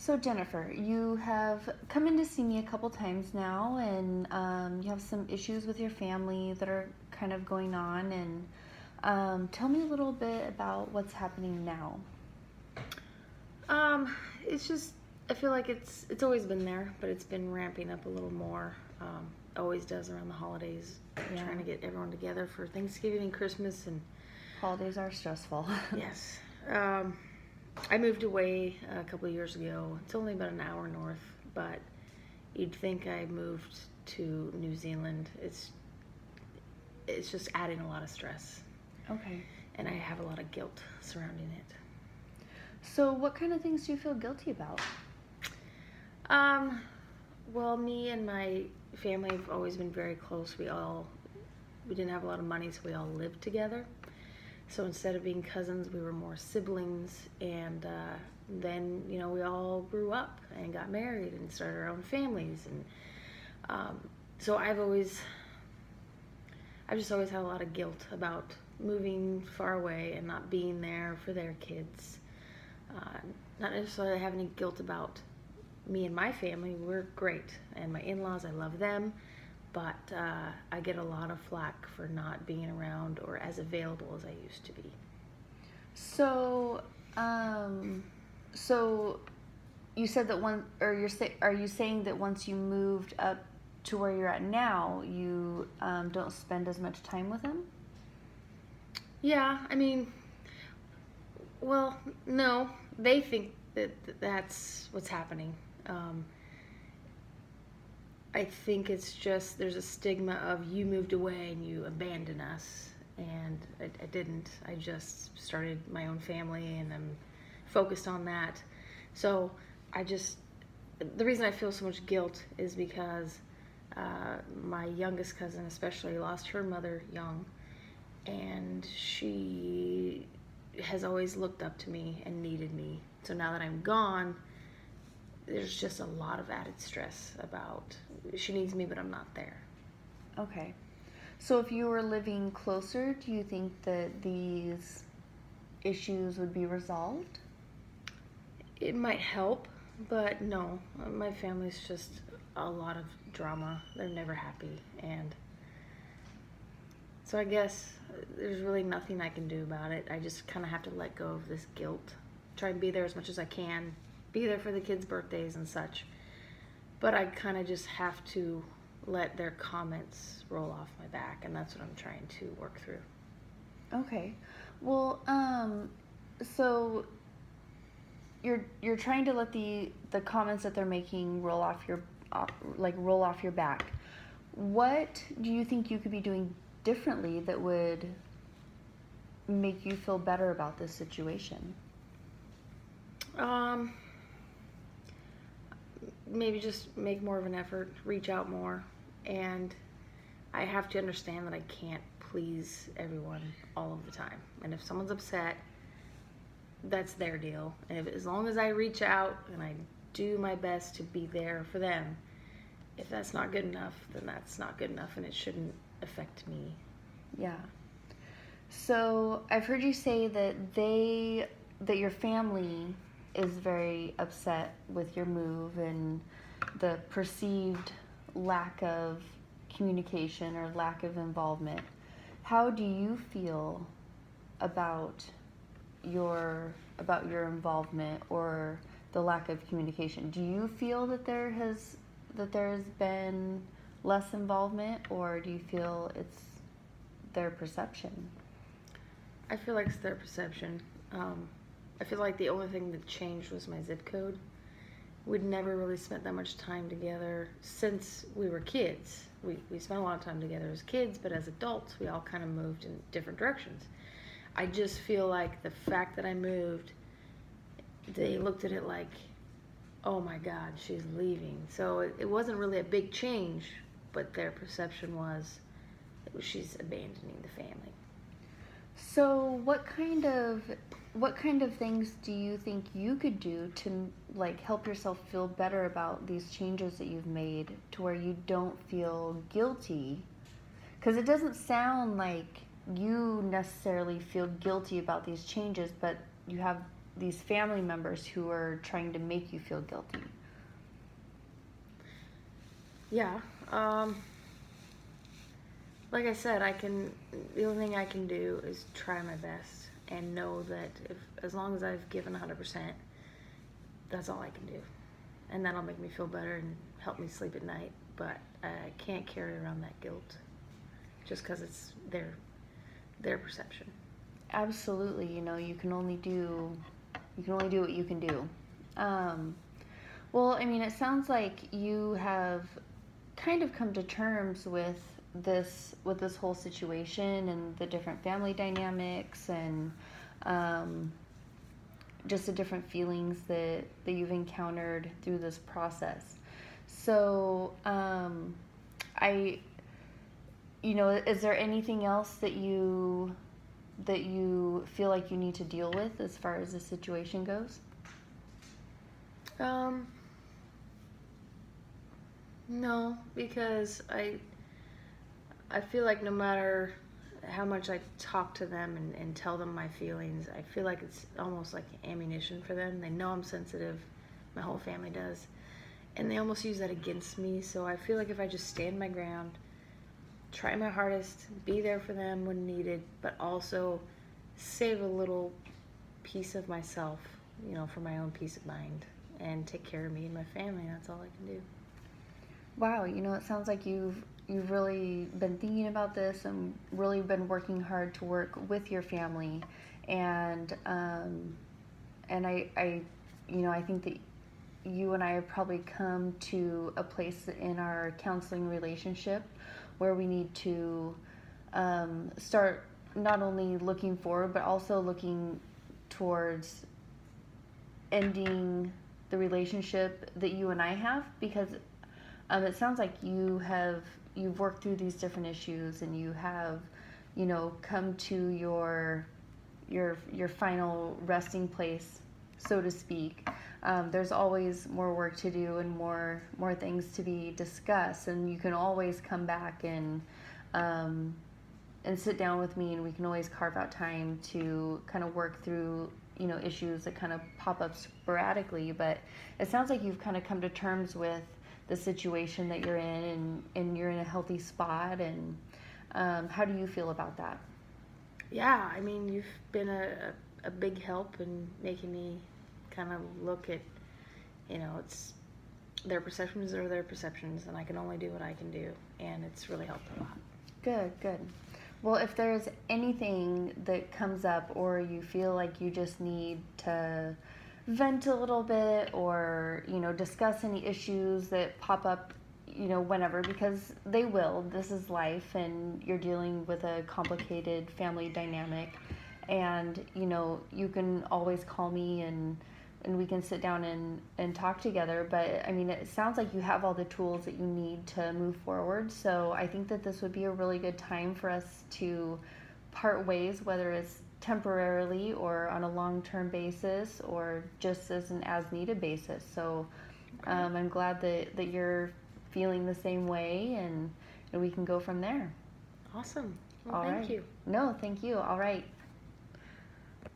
So Jennifer, you have come in to see me a couple times now, and you have some issues with your family that are kind of going on. And tell me a little bit about what's happening now. It's just I feel like it's always been there, but it's been ramping up a little more. Always does around the holidays, Yeah. trying to get everyone together for Thanksgiving and Christmas, and Holidays are stressful. yes. I moved away a couple of years ago. It's only about an hour north, but you'd think I moved to New Zealand. It's just adding a lot of stress, Okay. and I have a lot of guilt surrounding it. So what kind of things do you feel guilty about? Well, me and my family have always been very close. We didn't have a lot of money, so we all lived together. So instead of being cousins, we were more siblings. And then, we all grew up and got married and started our own families. And so I've just always had a lot of guilt about moving far away and not being there for their kids. Not necessarily having any guilt about me and my family. We're great, and my in-laws, I love them, but I get a lot of flack for not being around or as available as I used to be. So, so you said that are you saying that once you moved up to where you're at now, you don't spend as much time with them? Yeah, I mean, well, no, they think that that's what's happening. I think it's just there's a stigma of you moved away and you abandoned us, and I didn't. I just started my own family and I'm focused on that. So the reason I feel so much guilt is because my youngest cousin especially lost her mother young, and she has always looked up to me and needed me. So now that I'm gone, there's just a lot of added stress about she needs me, but I'm not there. Okay. So if you were living closer, do you think that these issues would be resolved? It might help, but no, my family's just a lot of drama. They're never happy, and so I guess there's really nothing I can do about it. I just kind of have to let go of this guilt. Try and be there as much as I can. Be there for the kids' birthdays and such. But I kind of just have to let their comments roll off my back, and that's what I'm trying to work through. Okay. Well, so you're trying to let the comments that they're making roll off roll off your back. What do you think you could be doing differently that would make you feel better about this situation? Maybe just make more of an effort, reach out more, and I have to understand that I can't please everyone all of the time. And if someone's upset, that's their deal. And as long as I reach out and I do my best to be there for them, if that's not good enough, then that's not good enough, and it shouldn't affect me. Yeah. So I've heard you say that your family is very upset with your move and the perceived lack of communication or lack of involvement. How do you feel about your involvement or the lack of communication? Do you feel that there's been less involvement, or do you feel it's their perception? I feel like it's their perception. I feel like the only thing that changed was my zip code. We'd never really spent that much time together since we were kids. We spent a lot of time together as kids, but as adults, we all kind of moved in different directions. I just feel like the fact that I moved, they looked at it like, oh my God, she's leaving. So it wasn't really a big change, but their perception was she's abandoning the family. So what kind of things do you think you could do to help yourself feel better about these changes that you've made to where you don't feel guilty? Because it doesn't sound like you necessarily feel guilty about these changes, but you have these family members who are trying to make you feel guilty? Yeah. Like I said, the only thing I can do is try my best and know that as long as I've given 100%, that's all I can do. And that'll make me feel better and help me sleep at night. But I can't carry around that guilt just because it's their perception. Absolutely. You can only do what you can do. Well, I mean, it sounds like you have kind of come to terms with this whole situation and the different family dynamics and just the different feelings that you've encountered through this process. So, is there anything else that you feel like you need to deal with as far as the situation goes? No, because I feel like no matter how much I talk to them and tell them my feelings, I feel like it's almost like ammunition for them. They know I'm sensitive. My whole family does. And they almost use that against me. So I feel like if I just stand my ground, try my hardest, be there for them when needed, but also save a little piece of myself, for my own peace of mind, and take care of me and my family. That's all I can do. Wow, it sounds like you've really been thinking about this and really been working hard to work with your family, and I think that you and I have probably come to a place in our counseling relationship where we need to start not only looking forward but also looking towards ending the relationship that you and I have, because it sounds like you've worked through these different issues and you have, come to your final resting place, so to speak. There's always more work to do and more things to be discussed, and you can always come back and sit down with me, and we can always carve out time to kind of work through issues that kind of pop up sporadically. But it sounds like you've kind of come to terms with the situation that you're in, and you're in a healthy spot. And how do you feel about that? Yeah, I mean, you've been a big help in making me kind of look at, it's their perceptions are their perceptions, and I can only do what I can do, and it's really helped a lot. Good. Well, if there's anything that comes up, or you feel like you just need to vent a little bit, or discuss any issues that pop up, whenever, because they will. This is life, and you're dealing with a complicated family dynamic, and you can always call me, and we can sit down and talk together. But I mean, it sounds like you have all the tools that you need to move forward. So I think that this would be a really good time for us to part ways, whether it's temporarily or on a long-term basis, or just as an as-needed basis. So I'm glad that you're feeling the same way, and we can go from there. Awesome. Well, thank you. No, thank you. All right.